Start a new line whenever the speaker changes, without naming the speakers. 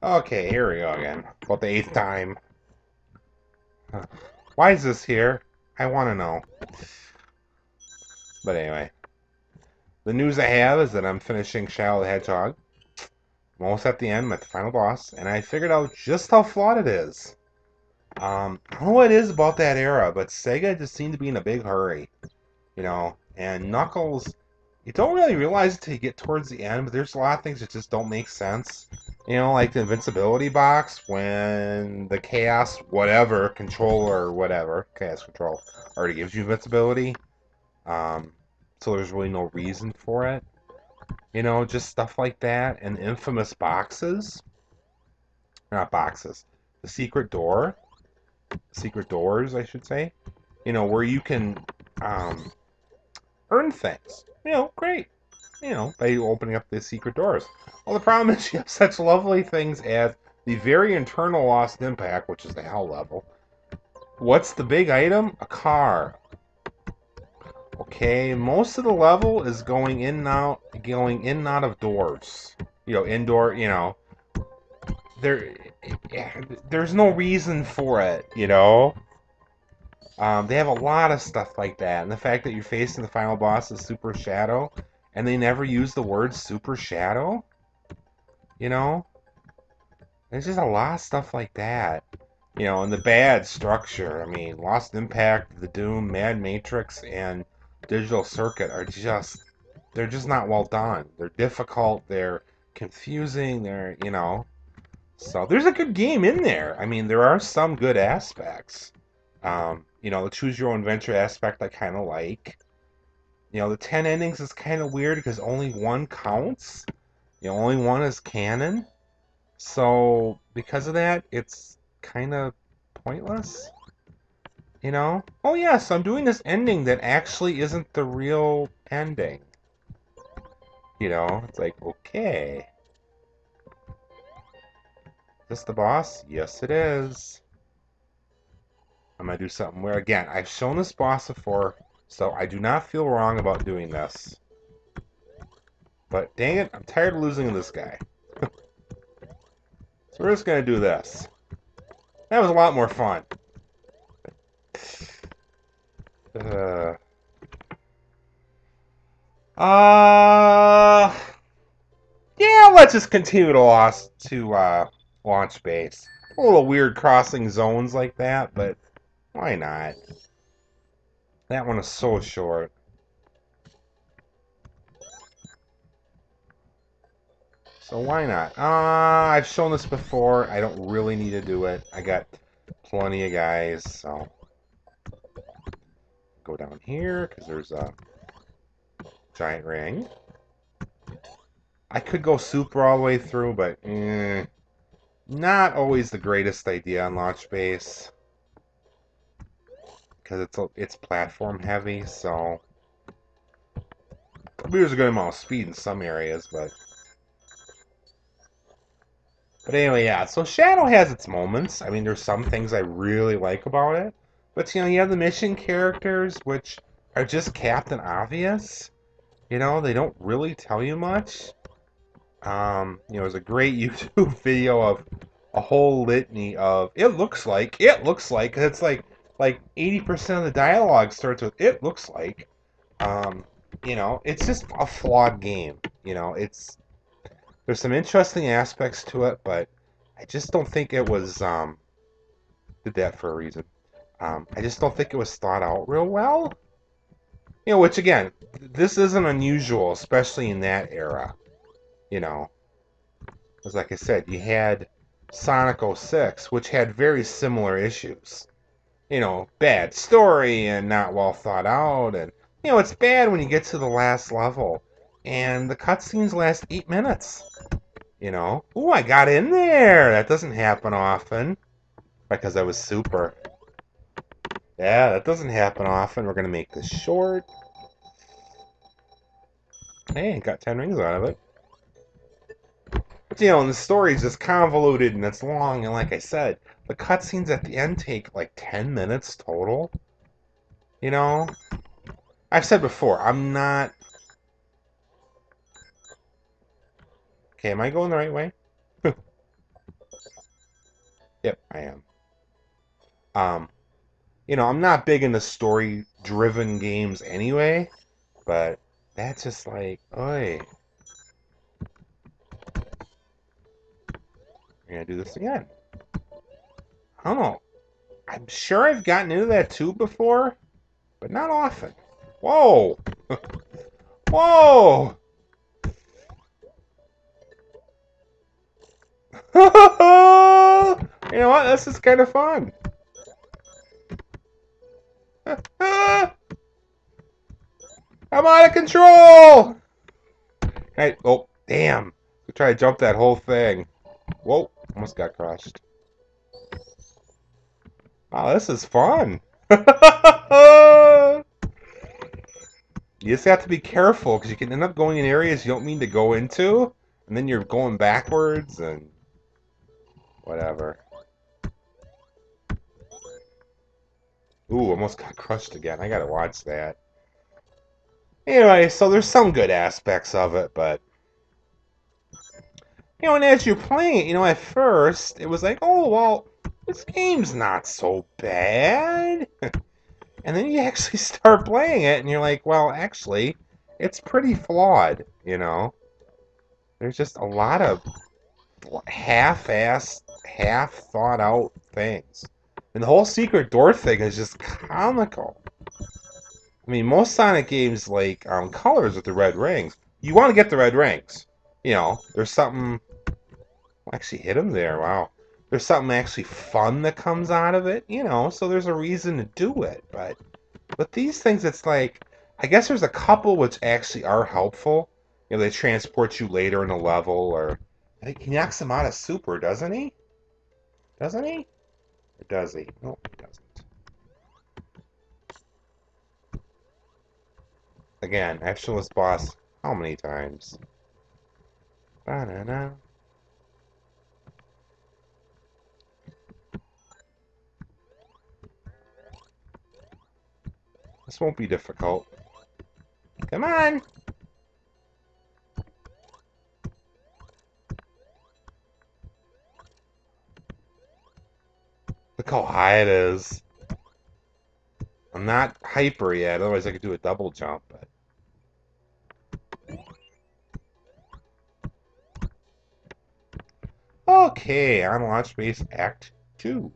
Okay, here we go again. About the eighth time. Huh. Why is this here? I want to know. But anyway, the news I have is that I'm finishing Shadow the Hedgehog. I'm almost at the end, I'm at the final boss, and I figured out just how flawed it is. I don't know what it is about that era, but Sega just seemed to be in a big hurry, and Knuckles, you don't really realize it till you get towards the end, but there's a lot of things that just don't make sense. Like the invincibility box when the Chaos whatever controller or whatever, Chaos control, already gives you invincibility. Um, so there's really no reason for it. Just stuff like that. And infamous boxes. Not boxes. The secret doors, I should say. Where you can um, earn things. Great. By opening up the secret doors. Well, the problem is you have such lovely things as the very internal Lost Impact, which is the hell level. What's the big item? A car. Okay, most of the level is going in and out of doors. Indoor. There, there's no reason for it. They have a lot of stuff like that, and the fact that you're facing the final boss is Super Shadow, and they never use the word Super Shadow. You know, there's just a lot of stuff like that. And the bad structure. I mean, Lost Impact, The Doom, Mad Matrix, and Digital Circuit they're just not well done. They're difficult, they're confusing, So there's a good game in there. I mean, there are some good aspects. The choose your own adventure aspect I kind of like. The 10 endings is kind of weird because only one counts. Only one is canon. So because of that, it's kind of pointless. Oh yes, I'm doing this ending that actually isn't the real ending. It's like, okay. Is this the boss? Yes, it is. I'm gonna do something where, again, I've shown this boss before, so I do not feel wrong about doing this. But dang it, I'm tired of losing to this guy. So we're just gonna do this. That was a lot more fun. Uh, uh yeah, let's just continue to launch base. A little weird crossing zones like that, but why not? That one is so short. So why not? I've shown this before. I don't really need to do it. I got plenty of guys, so go down here because there's a giant ring. I could go super all the way through, but not always the greatest idea on launch base because it's platform heavy. So there's a good amount of speed in some areas, but anyway, yeah. So Shadow has its moments. I mean, there's some things I really like about it, but you have the mission characters which are just Captain Obvious. They don't really tell you much. There's a great YouTube video of a whole litany of it looks like it's like 80% of the dialogue starts with it looks like. Um, it's just a flawed game. There's some interesting aspects to it, but I just don't think it was did that for a reason. I just don't think it was thought out real well. Which again, this isn't unusual, especially in that era. You know, because like I said, you had Sonic 06, which had very similar issues. Bad story and not well thought out, and it's bad when you get to the last level, and the cutscenes last 8 minutes. Ooh, I got in there. That doesn't happen often because I was super. Yeah, that doesn't happen often. We're gonna make this short. Hey, got 10 rings out of it. But and the story is just convoluted and it's long, and like I said, the cutscenes at the end take like 10 minutes total. You know? I've said before, I'm not. Okay, am I going the right way? Yep, I am. Um, I'm not big into story-driven games anyway, but that's just like, oi, we're gonna do this again. I don't know. I'm sure I've gotten into that too before, but not often. Whoa! Whoa! You know what? This is kind of fun. I'm out of control! Hey, oh, damn. I try to jump that whole thing. Whoa, almost got crushed. Oh, this is fun. You just have to be careful because you can end up going in areas you don't mean to go into, and then you're going backwards and whatever. Ooh, almost got crushed again. I gotta watch that. Anyway, so there's some good aspects of it, but and as you're playing it, at first it was like, oh well, this game's not so bad. And then you actually start playing it, and you're like, well, actually, it's pretty flawed. There's just a lot of half-assed, half-thought-out things. And the whole secret door thing is just comical. I mean, most Sonic games, like Colors with the red rings, you want to get the red rings. There's something. Actually, hit him there. Wow. There's something actually fun that comes out of it. So there's a reason to do it. But these things, it's like, I guess there's a couple which actually are helpful. They transport you later in a level, or I think he knocks him out of super, doesn't he? Doesn't he? Or does he? No, he doesn't. Again, I've shown this boss how many times? Ba-na-na. This won't be difficult. Come on! Look how high it is. I'm not hyper yet, otherwise I could do a double jump, but okay, on Launch Base Act 2.